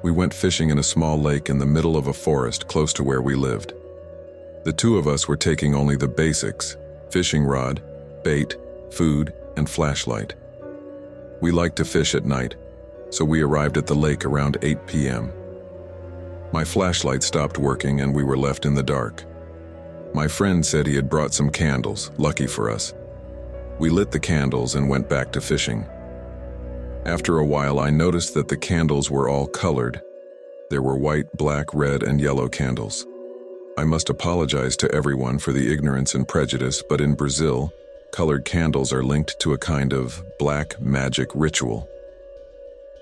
We went fishing in a small lake in the middle of a forest close to where we lived. The two of us were taking only the basics: fishing rod, bait, food, and flashlight. We liked to fish at night, so we arrived at the lake around 8 p.m. My flashlight stopped working and we were left in the dark. My friend said he had brought some candles, lucky for us. We lit the candles and went back to fishing. After a while, I noticed that the candles were all colored. There were white, black, red, and yellow candles. I must apologize to everyone for the ignorance and prejudice, but in Brazil, colored candles are linked to a kind of black magic ritual.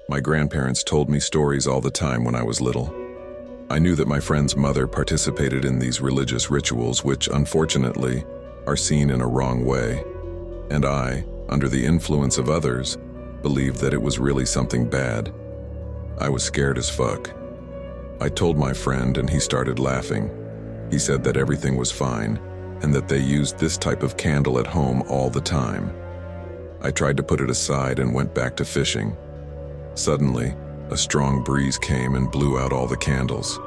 My grandparents told me stories all the time when I was little. I knew that my friend's mother participated in these religious rituals, which, unfortunately, are seen in a wrong way. And I, under the influence of others, believed that it was really something bad. I was scared as fuck. I told my friend and he started laughing. He said that everything was fine and that they used this type of candle at home all the time. I tried to put it aside and went back to fishing. Suddenly, a strong breeze came and blew out all the candles.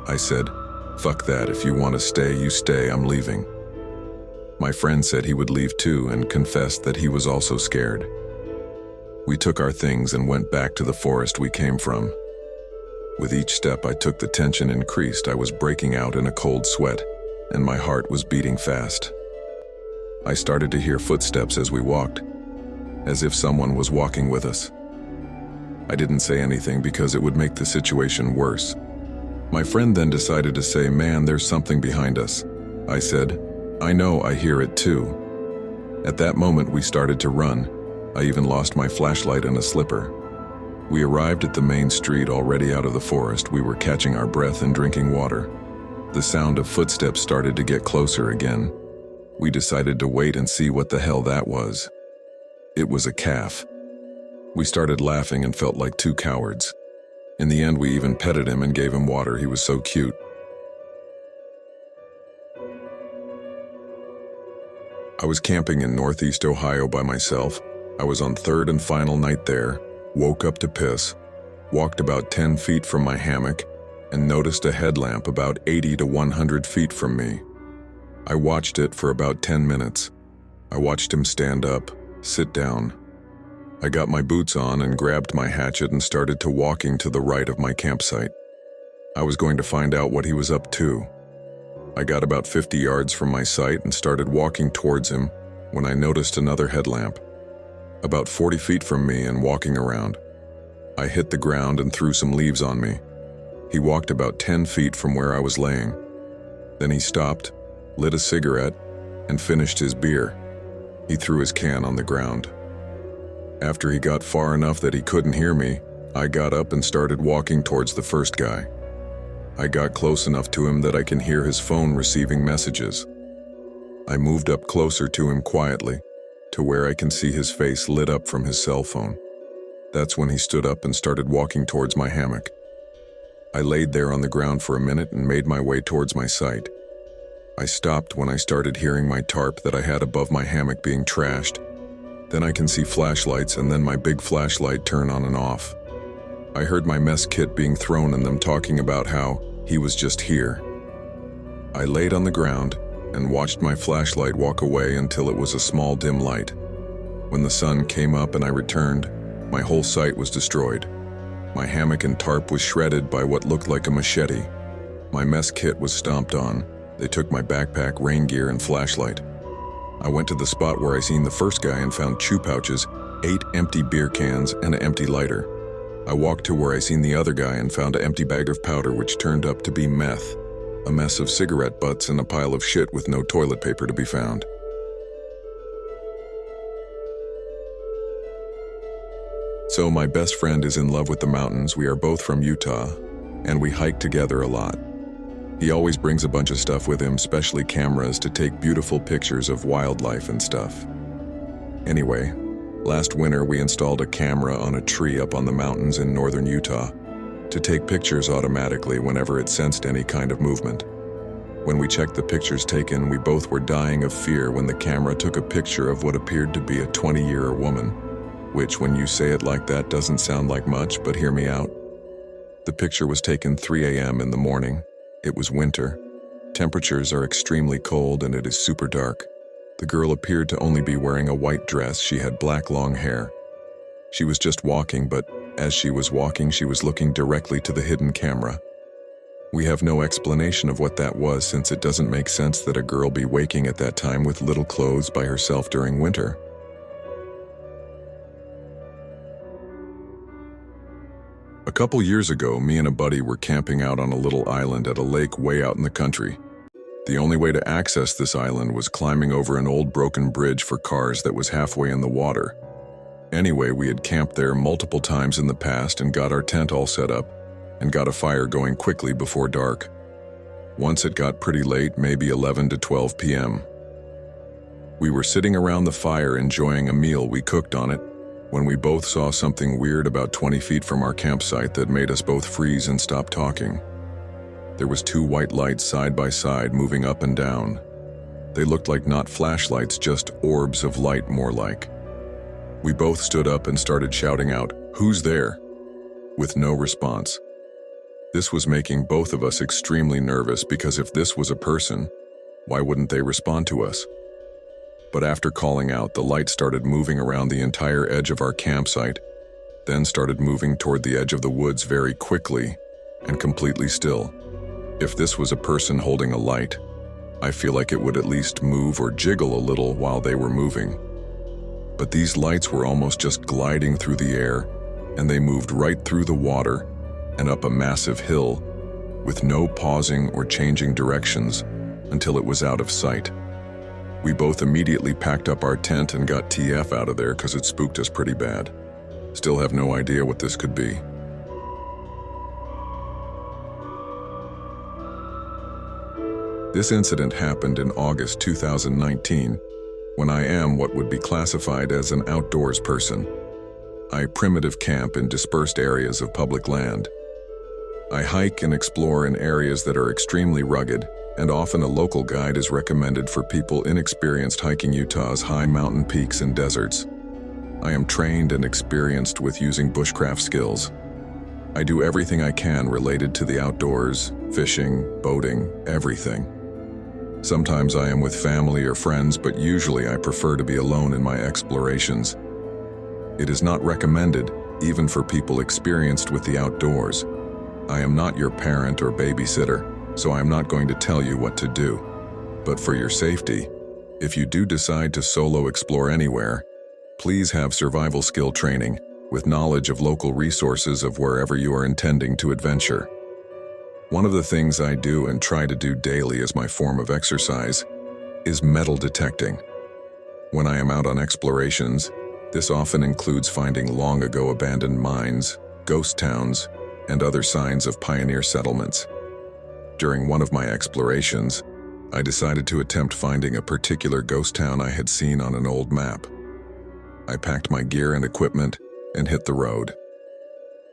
I said, "Fuck that, if you want to stay, you stay, I'm leaving." My friend said he would leave too and confessed that he was also scared. We took our things and went back to the forest we came from. With each step I took, the tension increased. I was breaking out in a cold sweat, and my heart was beating fast. I started to hear footsteps as we walked, as if someone was walking with us. I didn't say anything because it would make the situation worse. My friend then decided to say, "Man, there's something behind us." I said, "I know, I hear it too." At that moment we started to run. I even lost my flashlight and a slipper. We arrived at the main street already out of the forest. We were catching our breath and drinking water. The sound of footsteps started to get closer again. We decided to wait and see what the hell that was. It was a calf. We started laughing and felt like two cowards. In the end, we even petted him and gave him water. He was so cute. I was camping in Northeast Ohio by myself. I was on third and final night there, woke up to piss, walked about 10 feet from my hammock, and noticed a headlamp about 80 to 100 feet from me. I watched it for about 10 minutes. I watched him stand up, sit down. I got my boots on and grabbed my hatchet and started to walking to the right of my campsite. I was going to find out what he was up to. I got about 50 yards from my site and started walking towards him when I noticed another headlamp, about 40 feet from me and walking around. I hit the ground and threw some leaves on me. He walked about 10 feet from where I was laying. Then he stopped, lit a cigarette, and finished his beer. He threw his can on the ground. After he got far enough that he couldn't hear me, I got up and started walking towards the first guy. I got close enough to him that I can hear his phone receiving messages. I moved up closer to him quietly, to where I can see his face lit up from his cell phone. That's when he stood up and started walking towards my hammock. I laid there on the ground for a minute and made my way towards my site. I stopped when I started hearing my tarp that I had above my hammock being trashed. Then I can see flashlights and then my big flashlight turn on and off. I heard my mess kit being thrown and them talking about how he was just here. I laid on the ground and watched my flashlight walk away until it was a small dim light. When the sun came up and I returned, my whole site was destroyed. My hammock and tarp was shredded by what looked like a machete. My mess kit was stomped on. They took my backpack, rain gear, and flashlight. I went to the spot where I seen the first guy and found chew pouches, 8 empty beer cans, and an empty lighter. I walked to where I seen the other guy and found an empty bag of powder which turned up to be meth, a mess of cigarette butts, and a pile of shit with no toilet paper to be found. So my best friend is in love with the mountains. We are both from Utah, and we hike together a lot. He always brings a bunch of stuff with him, especially cameras, to take beautiful pictures of wildlife and stuff. Anyway, last winter we installed a camera on a tree up on the mountains in northern Utah to take pictures automatically whenever it sensed any kind of movement. When we checked the pictures taken, we both were dying of fear when the camera took a picture of what appeared to be a 20-year-old woman, which, when you say it like that, doesn't sound like much, but hear me out. The picture was taken 3 a.m. in the morning. It was winter. Temperatures are extremely cold and it is super dark. The girl appeared to only be wearing a white dress. She had black long hair. She was just walking, but as she was walking, she was looking directly to the hidden camera. We have no explanation of what that was, since it doesn't make sense that a girl be waking at that time with little clothes by herself during winter. A couple years ago, me and a buddy were camping out on a little island at a lake way out in the country. The only way to access this island was climbing over an old broken bridge for cars that was halfway in the water. Anyway, we had camped there multiple times in the past and got our tent all set up and got a fire going quickly before dark. Once it got pretty late, maybe 11 to 12 p.m. We were sitting around the fire enjoying a meal we cooked on it when we both saw something weird about 20 feet from our campsite that made us both freeze and stop talking. There was 2 white lights side by side moving up and down. They looked like not flashlights, just orbs of light more like. We both stood up and started shouting out, "Who's there?" with no response. This was making both of us extremely nervous, because if this was a person, why wouldn't they respond to us? But after calling out, the light started moving around the entire edge of our campsite, then started moving toward the edge of the woods very quickly and completely still. If this was a person holding a light, I feel like it would at least move or jiggle a little while they were moving. But these lights were almost just gliding through the air, and they moved right through the water and up a massive hill with no pausing or changing directions until it was out of sight. We both immediately packed up our tent and got TF out of there because it spooked us pretty bad. Still have no idea what this could be. This incident happened in August 2019, when I am what would be classified as an outdoors person. I primitive camp in dispersed areas of public land. I hike and explore in areas that are extremely rugged, and often a local guide is recommended for people inexperienced hiking Utah's high mountain peaks and deserts. I am trained and experienced with using bushcraft skills. I do everything I can related to the outdoors, fishing, boating, everything. Sometimes I am with family or friends, but usually I prefer to be alone in my explorations. It is not recommended, even for people experienced with the outdoors. I am not your parent or babysitter, so I am not going to tell you what to do. But for your safety, if you do decide to solo explore anywhere, please have survival skill training with knowledge of local resources of wherever you are intending to adventure. One of the things I do and try to do daily as my form of exercise is metal detecting. When I am out on explorations, this often includes finding long ago abandoned mines, ghost towns, and other signs of pioneer settlements. During one of my explorations, I decided to attempt finding a particular ghost town I had seen on an old map. I packed my gear and equipment and hit the road.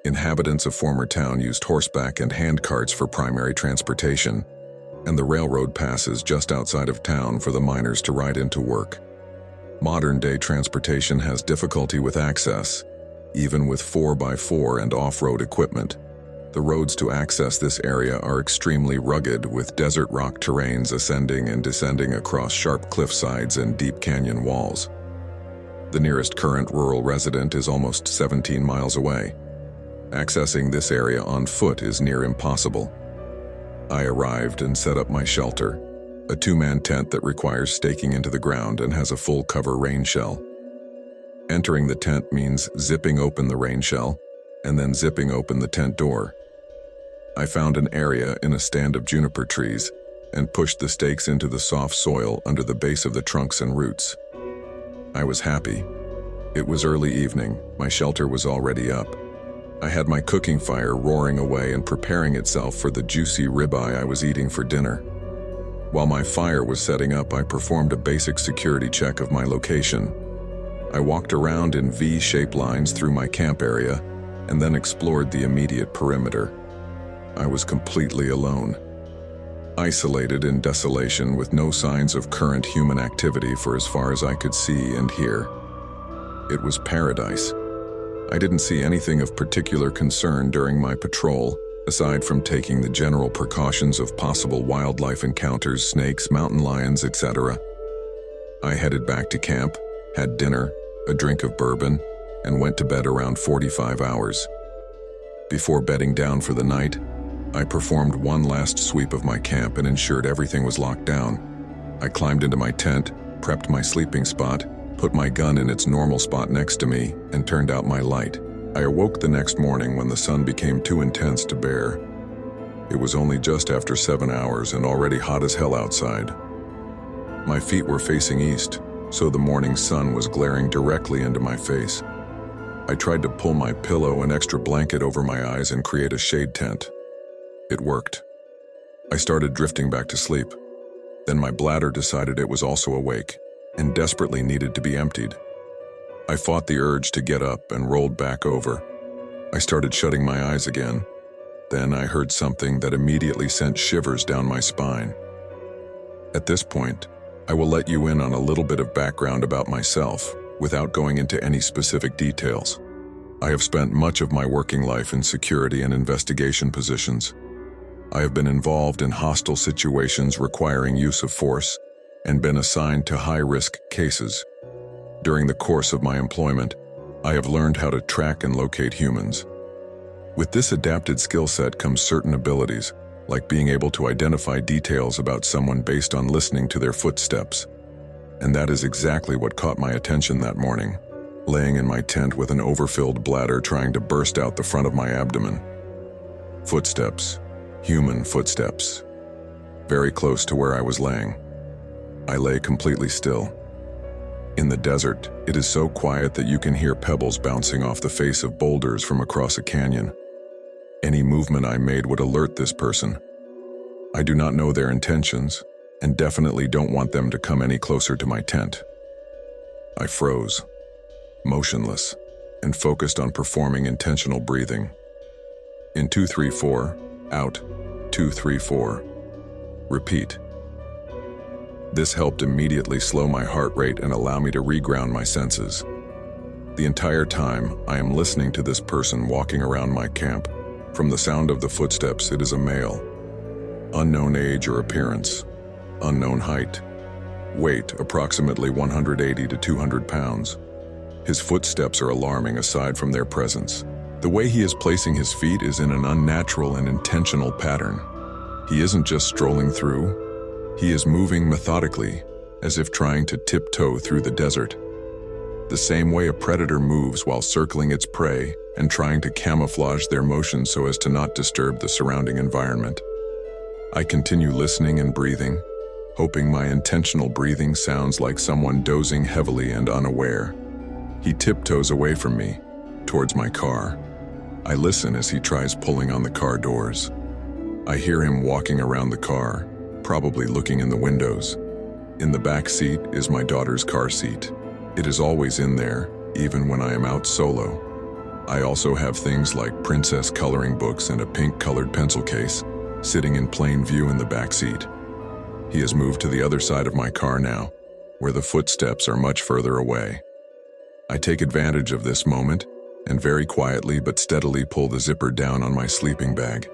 Inhabitants of former town used horseback and hand carts for primary transportation, and the railroad passes just outside of town for the miners to ride into work. Modern-day transportation has difficulty with access, even with 4x4 and off-road equipment. The roads to access this area are extremely rugged, with desert rock terrains ascending and descending across sharp cliff sides and deep canyon walls. The nearest current rural resident is almost 17 miles away. Accessing this area on foot is near impossible. I arrived and set up my shelter, a 2-man tent that requires staking into the ground and has a full cover rain shell. Entering the tent means zipping open the rain shell and then zipping open the tent door. I found an area in a stand of juniper trees and pushed the stakes into the soft soil under the base of the trunks and roots. I was happy. It was early evening, my shelter was already up. I had my cooking fire roaring away and preparing itself for the juicy ribeye I was eating for dinner. While my fire was setting up, I performed a basic security check of my location. I walked around in V-shaped lines through my camp area and then explored the immediate perimeter. I was completely alone. isolated in desolation with no signs of current human activity for as far as I could see and hear. It was paradise. I didn't see anything of particular concern during my patrol, aside from taking the general precautions of possible wildlife encounters, snakes, mountain lions, etc. I headed back to camp, had dinner, a drink of bourbon, and went to bed around 45 hours. Before bedding down for the night, I performed one last sweep of my camp and ensured everything was locked down. I climbed into my tent, prepped my sleeping spot, put my gun in its normal spot next to me, and turned out my light. I awoke the next morning when the sun became too intense to bear. It was only just after 7 hours and already hot as hell outside. My feet were facing east, so the morning sun was glaring directly into my face. I tried to pull my pillow and extra blanket over my eyes and create a shade tent. It worked. I started drifting back to sleep. Then my bladder decided it was also awake and desperately needed to be emptied. I fought the urge to get up and rolled back over. I started shutting my eyes again. Then I heard something that immediately sent shivers down my spine. At this point, I will let you in on a little bit of background about myself, without going into any specific details. I have spent much of my working life in security and investigation positions. I have been involved in hostile situations requiring use of force and been assigned to high-risk cases. During the course of my employment, I have learned how to track and locate humans. With this adapted skill set comes certain abilities, like being able to identify details about someone based on listening to their footsteps. And that is exactly what caught my attention that morning, laying in my tent with an overfilled bladder trying to burst out the front of my abdomen. Footsteps, human footsteps, very close to where I was laying. I lay completely still. In the desert, it is so quiet that you can hear pebbles bouncing off the face of boulders from across a canyon. Any movement I made would alert this person. I do not know their intentions, and definitely don't want them to come any closer to my tent. I froze, motionless, and focused on performing intentional breathing. In 2, 3, 4, out, 2, 3, 4. Repeat. This helped immediately slow my heart rate and allow me to reground my senses. The entire time, I am listening to this person walking around my camp. From the sound of the footsteps, it is a male. Unknown age or appearance. Unknown height. Weight, approximately 180 to 200 pounds. His footsteps are alarming aside from their presence. The way he is placing his feet is in an unnatural and intentional pattern. He isn't just strolling through. He is moving methodically, as if trying to tiptoe through the desert. The same way a predator moves while circling its prey and trying to camouflage their motions so as to not disturb the surrounding environment. I continue listening and breathing, hoping my intentional breathing sounds like someone dozing heavily and unaware. He tiptoes away from me, towards my car. I listen as he tries pulling on the car doors. I hear him walking around the car, probably looking in the windows. In the back seat is my daughter's car seat. It is always in there, even when I am out solo. I also have things like princess coloring books and a pink-colored pencil case, sitting in plain view in the back seat. He has moved to the other side of my car now, where the footsteps are much further away. I take advantage of this moment and very quietly but steadily pull the zipper down on my sleeping bag.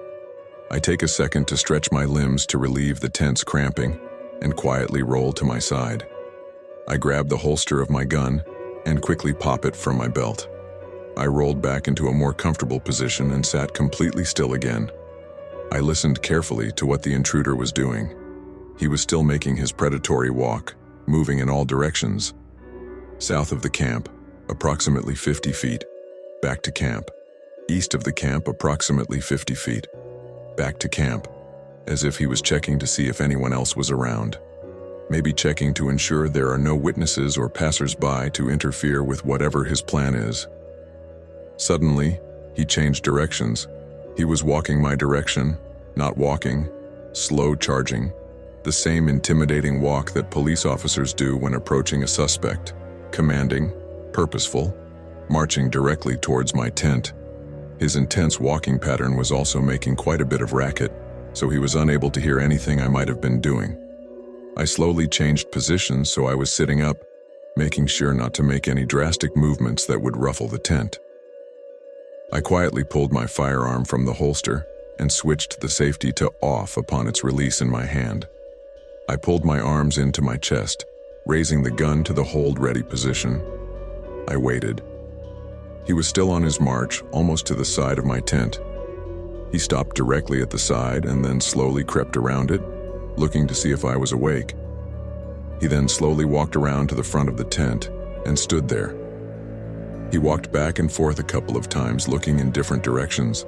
I take a second to stretch my limbs to relieve the tense cramping and quietly roll to my side. I grab the holster of my gun and quickly pop it from my belt. I rolled back into a more comfortable position and sat completely still again. I listened carefully to what the intruder was doing. He was still making his predatory walk, moving in all directions. South of the camp, approximately 50 feet, back to camp. East of the camp, approximately 50 feet, back to camp, as if he was checking to see if anyone else was around. Maybe checking to ensure there are no witnesses or passers-by to interfere with whatever his plan is. Suddenly, he changed directions. He was walking my direction, not walking, slow charging, the same intimidating walk that police officers do when approaching a suspect, commanding, purposeful, marching directly towards my tent. His intense walking pattern was also making quite a bit of racket, so he was unable to hear anything I might have been doing. I slowly changed positions so I was sitting up, making sure not to make any drastic movements that would ruffle the tent. I quietly pulled my firearm from the holster and switched the safety to off upon its release in my hand. I pulled my arms into my chest, raising the gun to the hold-ready position. I waited. He was still on his march, almost to the side of my tent. He stopped directly at the side and then slowly crept around it, looking to see if I was awake. He then slowly walked around to the front of the tent and stood there. He walked back and forth a couple of times, looking in different directions.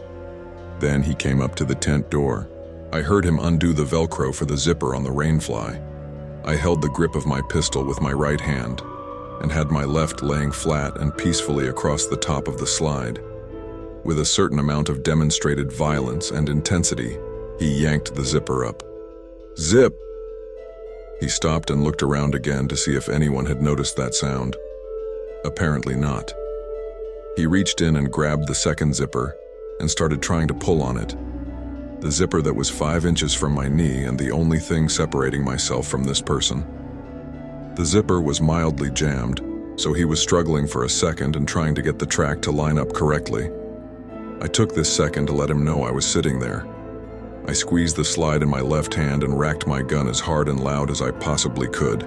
Then he came up to the tent door. I heard him undo the Velcro for the zipper on the rainfly. I held the grip of my pistol with my right hand and had my left laying flat and peacefully across the top of the slide. With a certain amount of demonstrated violence and intensity, he yanked the zipper up. Zip! He stopped and looked around again to see if anyone had noticed that sound. Apparently not. He reached in and grabbed the second zipper and started trying to pull on it. The zipper that was 5 inches from my knee and the only thing separating myself from this person. The zipper was mildly jammed, so he was struggling for a second and trying to get the track to line up correctly. I took this second to let him know I was sitting there. I squeezed the slide in my left hand and racked my gun as hard and loud as I possibly could,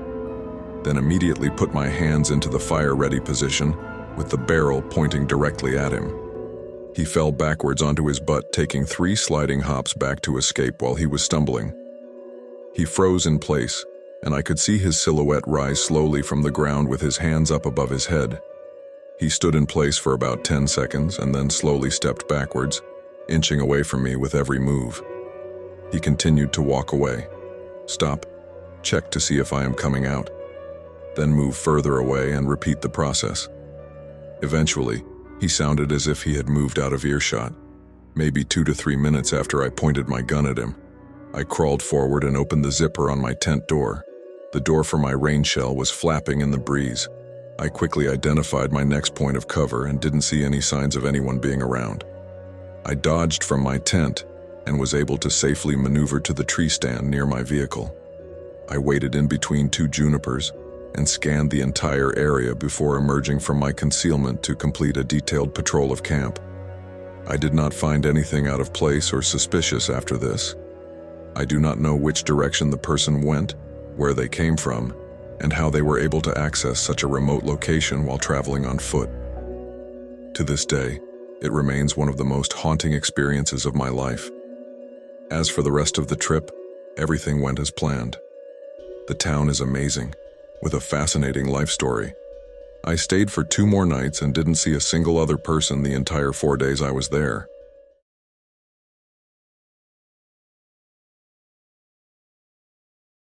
then immediately put my hands into the fire-ready position with the barrel pointing directly at him. He fell backwards onto his butt, taking 3 sliding hops back to escape while he was stumbling. He froze in place, and I could see his silhouette rise slowly from the ground with his hands up above his head. He stood in place for about 10 seconds and then slowly stepped backwards, inching away from me with every move. He continued to walk away. Stop, check to see if I am coming out, then move further away and repeat the process. Eventually, he sounded as if he had moved out of earshot. Maybe 2 to 3 minutes after I pointed my gun at him, I crawled forward and opened the zipper on my tent door. The door for my rain shell was flapping in the breeze. I quickly identified my next point of cover and didn't see any signs of anyone being around. I dodged from my tent and was able to safely maneuver to the tree stand near my vehicle. I waited in between 2 junipers and scanned the entire area before emerging from my concealment to complete a detailed patrol of camp. I did not find anything out of place or suspicious after this. I do not know which direction the person went, where they came from, and how they were able to access such a remote location while traveling on foot. To this day, it remains one of the most haunting experiences of my life. As for the rest of the trip, everything went as planned. The town is amazing, with a fascinating life story. I stayed for 2 more nights and didn't see a single other person the entire 4 days I was there.